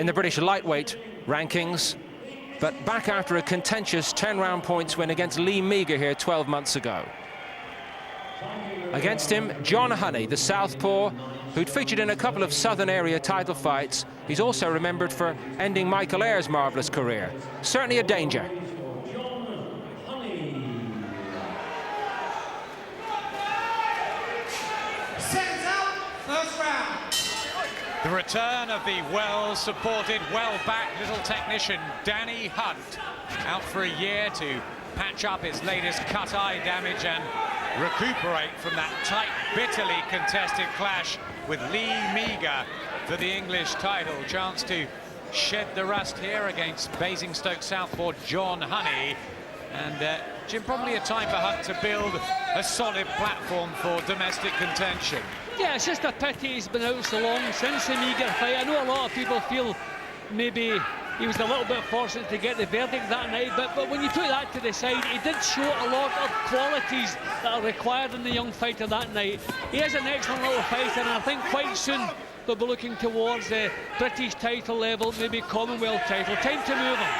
in the British lightweight rankings, but back after a contentious 10-round points win against Lee Meagher here 12 months ago. Against him, Jon Honney, the southpaw, who'd featured in a couple of Southern area title fights. He's also remembered for ending Michael Ayer's marvellous career. Certainly a danger. Seconds out, first round. The return of the well-supported, well-backed little technician, Danny Hunt, out for a year to patch up his latest cut-eye damage and recuperate from that tight, bitterly contested clash with Lee Meagher for the English title. Chance to shed the rust here against Basingstoke southpaw Jon Honney. And Jim, probably a time for Hunt to build a solid platform for domestic contention. Yeah, it's just a pity he's been out so long since the Meagher fight. I know a lot of people feel maybe he was a little bit fortunate to get the verdict that night, but when you put that to the side, he did show a lot of qualities that are required in the young fighter that night. He is an excellent little fighter, and I think quite soon they'll be looking towards the British title level, maybe Commonwealth title. Time to move him.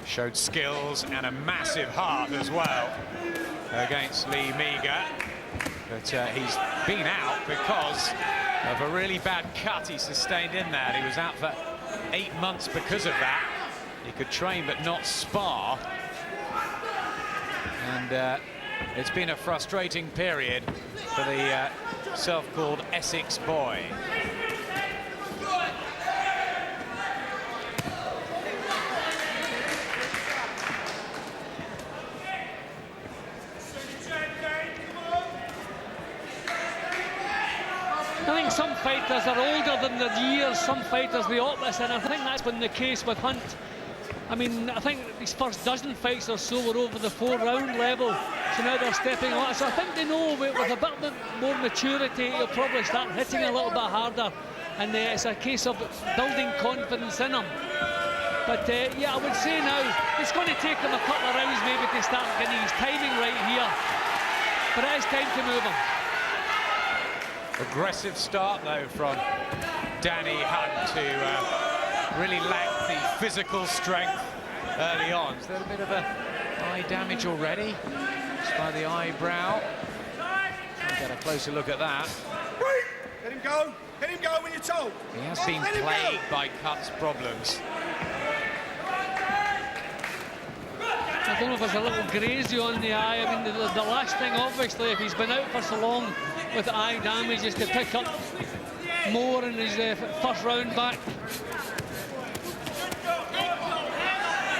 Showed skills and a massive heart as well against Lee Meagher. But he's been out because of a really bad cut he sustained in that. He was out for 8 months because of that. He could train but not spar. And it's been a frustrating period for the self-called Essex boy. I think some fighters are older than their years, some fighters the opposite, and I think that's been the case with Hunt. I mean, I think these first dozen fights or so were over the 4-round level, so now they're stepping on it. So I think they know with a bit more maturity, he'll probably start hitting a little bit harder, and it's a case of building confidence in him. But yeah, I would say now, it's going to take him a couple of rounds maybe to start getting his timing right here, but it is time to move him. Aggressive start, though, from Danny Hunt, who really lacked the physical strength early on. Is there a bit of eye damage already? Just by the eyebrow. We'll get a closer look at that. Let him go. Let him go when you're told. He has been plagued by cuts problems. I don't know if there's a little grazy on the eye. I mean, the last thing, obviously, if he's been out for so long with eye damage, is to pick up more in his first round back.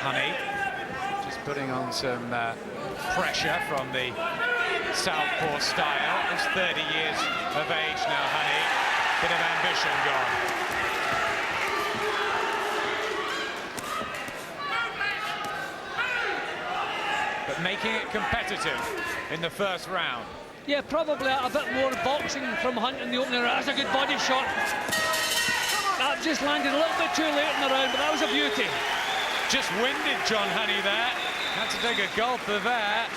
Honney just putting on some pressure from the southpaw style. He's 30 years of age now, Honney. Bit of ambition gone. But making it competitive in the first round. Yeah, probably a bit more boxing from Hunt in the opening round. That's a good body shot. That just landed a little bit too late in the round, but that was a beauty. Just winded Jon Honney there. Had to take a gulp of that.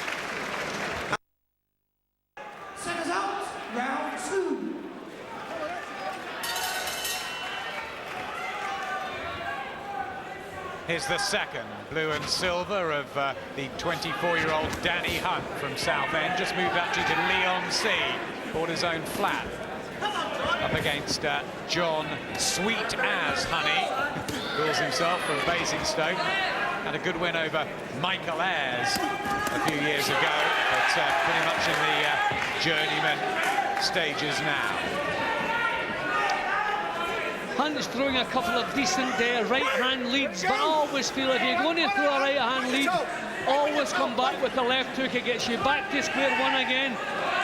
Seconds out, round 2. Here's the second, blue and silver, of the 24-year-old Danny Hunt from Southend. Just moved actually to Leon C. Bought his own flat. Up against John Sweet as Honney. Calls himself from Basingstoke. Had a good win over Michael Ayers a few years ago. But pretty much in the journeyman stages now. Hunt's throwing a couple of decent right-hand leads, but I always feel if you're going to throw a right-hand lead, always come back with the left hook. It gets you back to square one again,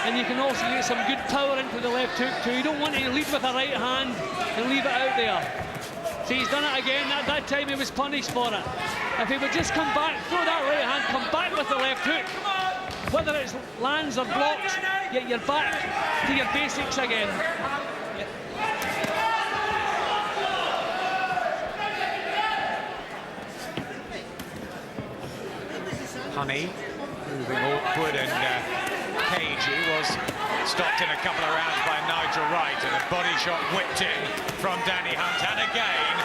and you can also get some good power into the left hook too. You don't want to lead with a right hand and leave it out there. See, he's done it again. At that time he was punished for it. If he would just come back, throw that right hand, come back with the left hook, whether it's lands or blocks, you're back to your basics again. Honney moving awkward and cagey, was stopped in a couple of rounds by Nigel Wright, and a body shot whipped in from Danny Hunt. And again,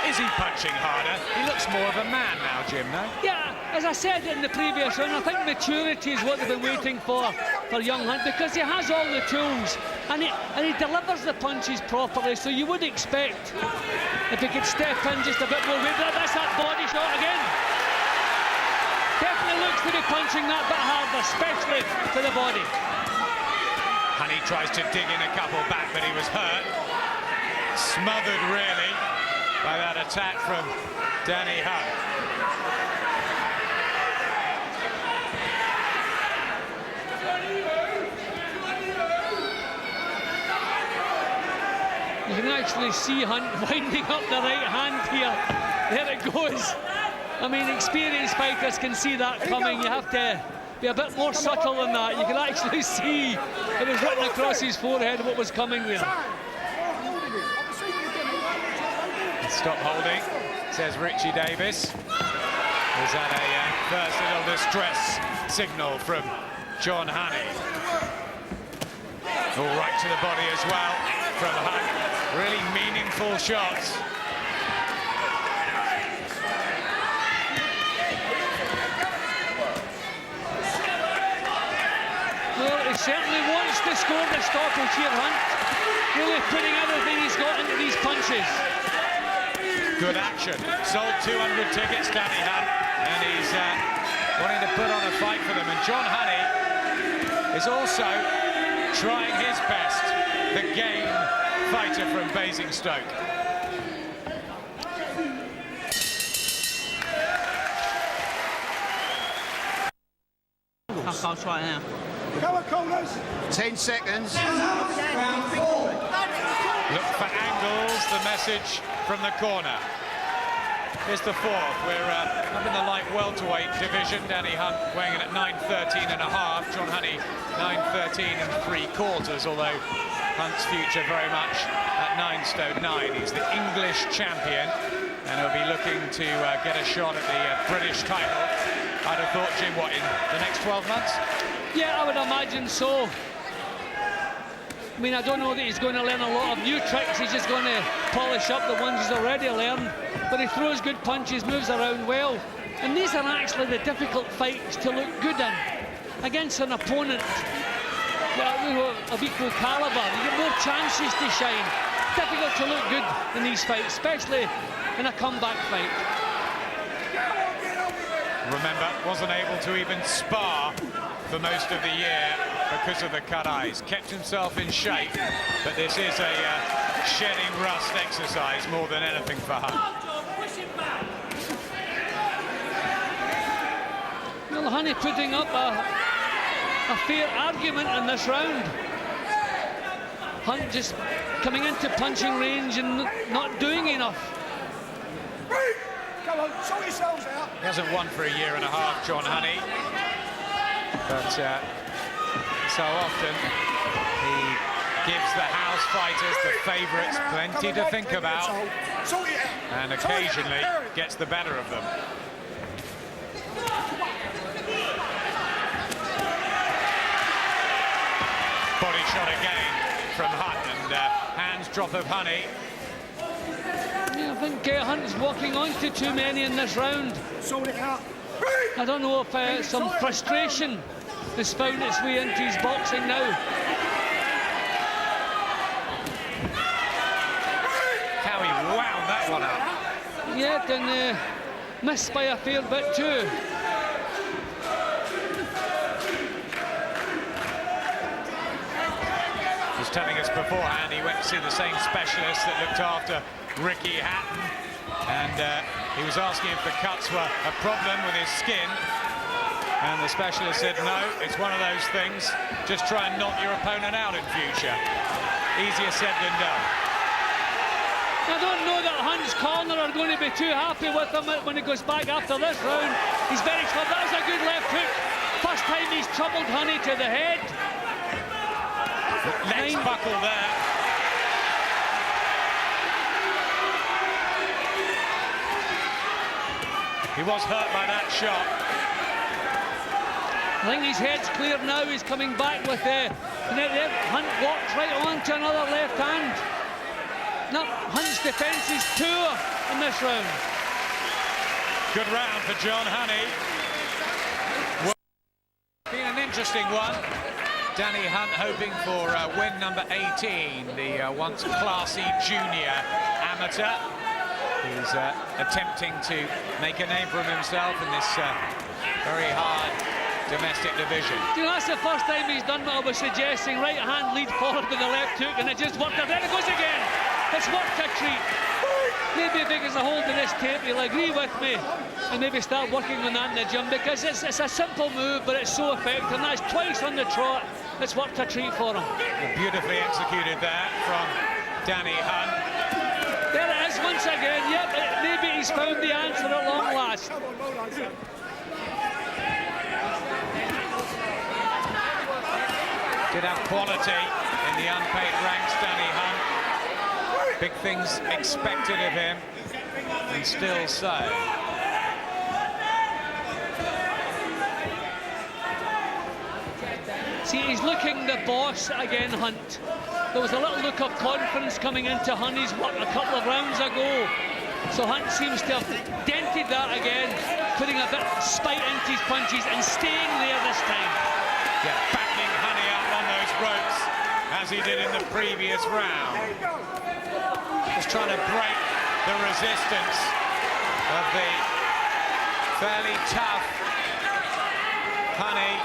is he punching harder? He looks more of a man now, Jim, no? Yeah, as I said in the previous round, I think maturity is what they've been waiting for young Hunt, because he has all the tools and he delivers the punches properly, so you would expect if he could step in just a bit more weight. That's that body shot again. Definitely looks to be punching that bit harder, especially to the body. Honney tries to dig in a couple back, but he was hurt. Smothered, really, by that attack from Danny Hunt. You can actually see Hunt winding up the right hand here. There it goes. I mean, experienced fighters can see that coming. You have to be a bit more subtle than that. You can actually see it was written across his forehead what was coming there. Stop holding, says Richie Davis. Is that a first little distress signal from Jon Honney? All right to the body as well from Hunt. Really meaningful shots. Well, he certainly wants to score the stoppage here, Hunt. Really putting everything he's got into these punches. Good action. Sold 200 tickets, Danny Hunt, and he's wanting to put on a fight for them. And Jon Honney is also trying his best, the game fighter from Basingstoke. I'll try it now. Cover corners. 10 seconds. Round 4. Look for angles, the message from the corner. Here's the fourth. We're up in the light welterweight division. Danny Hunt weighing in at 9.13.5. Jon Honney 9.13 3/4, although Hunt's future very much at 9 stone 9. He's the English champion, and he'll be looking to get a shot at the British title. I'd have thought, Jim, what, in the next 12 months? Yeah, I would imagine so. I mean, I don't know that he's going to learn a lot of new tricks. He's just going to polish up the ones he's already learned. But he throws good punches, moves around well. And these are actually the difficult fights to look good in. Against an opponent of equal calibre, you get more chances to shine. Difficult to look good in these fights, especially in a comeback fight. Remember, wasn't able to even spar for most of the year because of the cut eyes. Kept himself in shape, but this is a shedding rust exercise more than anything for Hunt. Well, Honney putting up a fair argument in this round. Hunt just coming into punching range and not doing enough. Come on, sort yourselves out. He hasn't won for a year and a half, Jon Honney, but so often he gives the house fighters, the favourites, plenty to think about, and occasionally gets the better of them. Body shot again from Hunt, and hands drop of Honney. Yeah, I think Hunt is walking onto too many in this round. Sort it out. I don't know if some frustration has found its way into his boxing now. How he wound that one up. Yeah, and missed by a fair bit too. He was telling us beforehand he went to see the same specialist that looked after Ricky Hatton, and he was asking if the cuts were a problem with his skin, and the specialist said no, it's one of those things, just try and knock your opponent out in future. Easier said than done. I don't know that Hunt's corner are going to be too happy with him when he goes back after this round. He's very tough. That was a good left hook. First time he's troubled Honney to the head. Legs buckle there. He was hurt by that shot. I think his head's clear now. He's coming back with the Hunt walks right on to another left hand. No, Hunt's defence is poor in this round. Good round for Jon Honney. Been an interesting one. Danny Hunt hoping for win number 18, the once classy junior amateur. He's attempting to make a name for himself in this very hard domestic division. You know, that's the first time he's done what I was suggesting. Right hand lead forward with the left hook, and it just worked. And there it goes again. It's worked a treat. Maybe if he gets a hold of this tape, he'll agree with me and maybe start working on that in the gym, because it's a simple move, but it's so effective. And that's twice on the trot. It's worked a treat for him. Beautifully executed that from Danny Hunt. There it is once again. Yep, maybe he's found the answer at long last. Did have quality in the unpaid ranks, Danny Hunt. Big things expected of him, and still so. See, he's looking the boss again, Hunt. There was a little look of confidence coming into Honey's work a couple of rounds ago. So Hunt seems to have dented that again, putting a bit of spite into his punches and staying there this time. Yeah, backing Honney up on those ropes, as he did in the previous round. Just trying to break the resistance of the fairly tough Honney.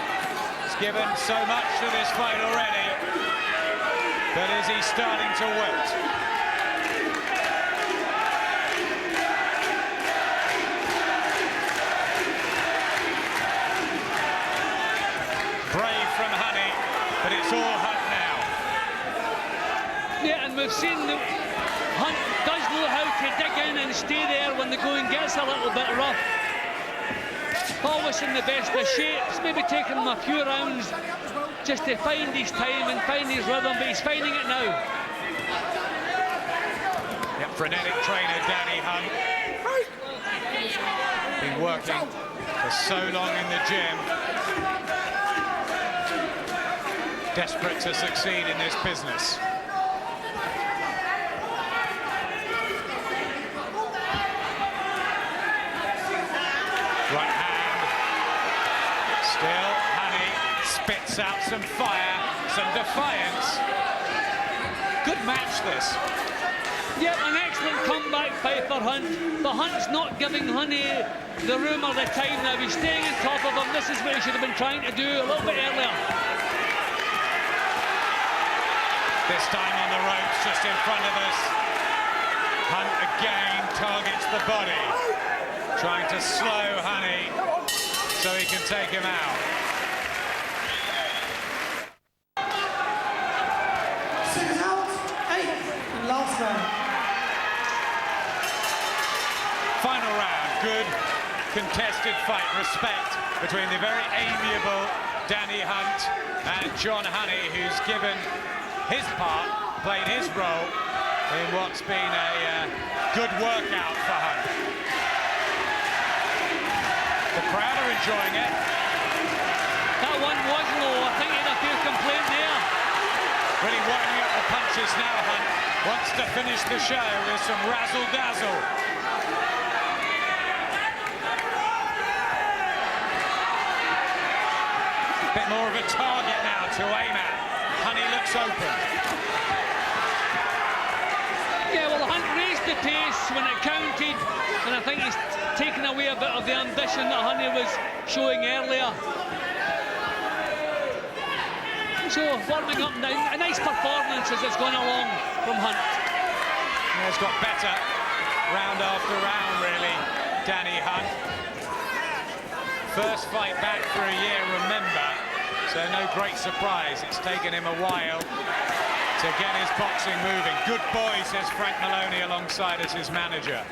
He's given so much to this fight already, but is he starting to wilt? Brave from Honney, but it's all Hunt now. Yeah, and we've seen that Hunt does know how to dig in and stay there when the going gets a little bit rough. Always in the best of shape. It's maybe taken him a few rounds just to find his time and find his rhythm, but he's finding it now. Yep, frenetic trainer Danny Hunt. Been working for so long in the gym. Desperate to succeed in this business. Right hand. Still, Honney spits out some fire, some defiance. Good match, this. Yep, an excellent comeback fight for Hunt, but Hunt's not giving Honney the room or the time now. He's staying on top of him. This is what he should have been trying to do a little bit earlier. This time on the ropes, just in front of us. Hunt again targets the body, trying to slow Honney so he can take him out. Second out, 8, and last round. Final round, good contested fight, respect between the very amiable Danny Hunt and Jon Honney, who's given his part, played his role in what's been a good workout for Hunt. The crowd are enjoying it. That one was low. I think he had a fair complaint there. Really winding up the punches now, Hunt wants to finish the show with some razzle-dazzle. Bit more of a target now to aim at. Honney looks open. Yeah, well, Hunt raised the pace when it counted, and I think he's taken away a bit of the ambition that Honney was showing earlier. So, warming up now, a nice performance as it's gone along from Hunt. Yeah, he's got better round after round, really, Danny Hunt. First fight back for a year, remember, so no great surprise. It's taken him a while to get his boxing moving. Good boy, says Frank Maloney alongside as his manager.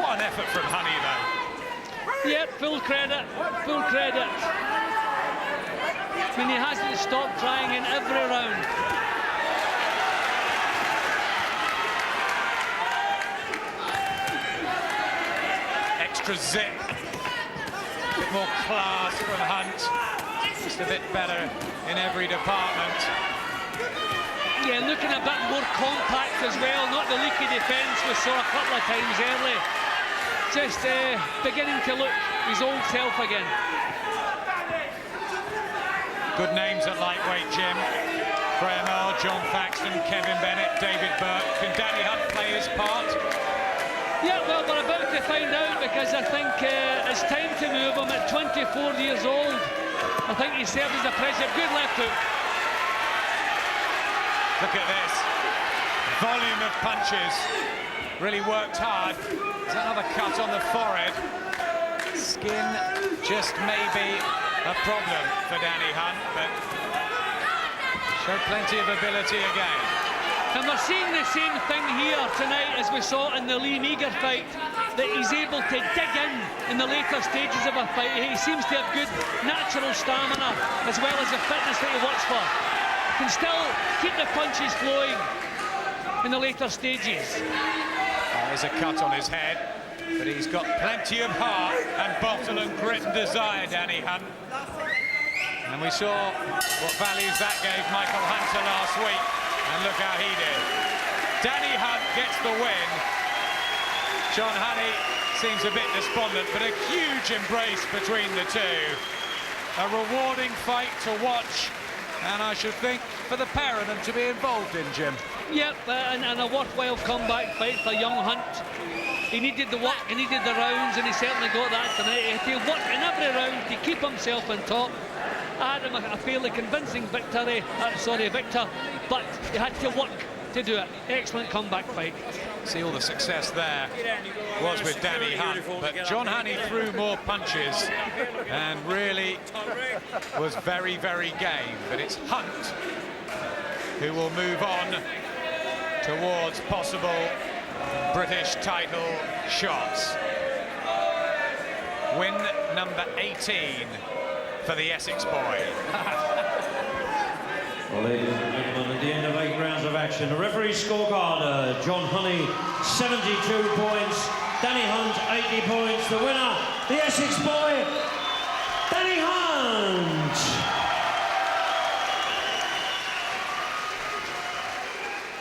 What an effort from Honney, though. Yep, full credit, full credit. I mean, he hasn't stopped trying in every round. extra zip, a bit more class from Hunt, just a bit better in every department. Yeah, looking a bit more compact as well, not the leaky defence we saw a couple of times early. Just beginning to look his old self again. Good names at lightweight, Jim. Graham Earl, John Thaxton, Kevin Bennett, David Burke. Can Danny Hunt play his part? Yeah, well, we're about to find out, because I think it's time to move him at 24 years old. I think he serves as a pressure. Good left hook. Look at this. Volume of punches. Really worked hard. There's another cut on the forehead. Skin just maybe a problem for Danny Hunt, but showed plenty of ability again. And we're seeing the same thing here tonight as we saw in the Lee Meagher fight, that he's able to dig in the later stages of a fight. He seems to have good natural stamina as well as the fitness that he works for. Can still keep the punches flowing in the later stages. There's a cut on his head, but he's got plenty of heart and bottle and grit and desire, Danny Hunt. And we saw what values that gave Michael Hunter last week, and look how he did. Danny Hunt gets the win. Jon Honney seems a bit despondent, but a huge embrace between the two. A rewarding fight to watch, and I should think for the pair of them to be involved in, Jim. Yep, and a worthwhile comeback fight for young Hunt. He needed the work, he needed the rounds, and he certainly got that tonight. He had to work in every round to keep himself on top. I had him a fairly convincing victory, victor, but he had to work to do it. Excellent comeback fight. See, all the success there was with Danny Hunt, but Jon Honney threw more punches and really was very, very game. But it's Hunt who will move on towards possible British title shots. Win number 18 for the Essex boy. Well, ladies and gentlemen, at the end of 8 rounds of action, the referee's scorecard, Jon Honney, 72 points, Danny Hunt, 80 points. The winner, the Essex boy, Danny Hunt.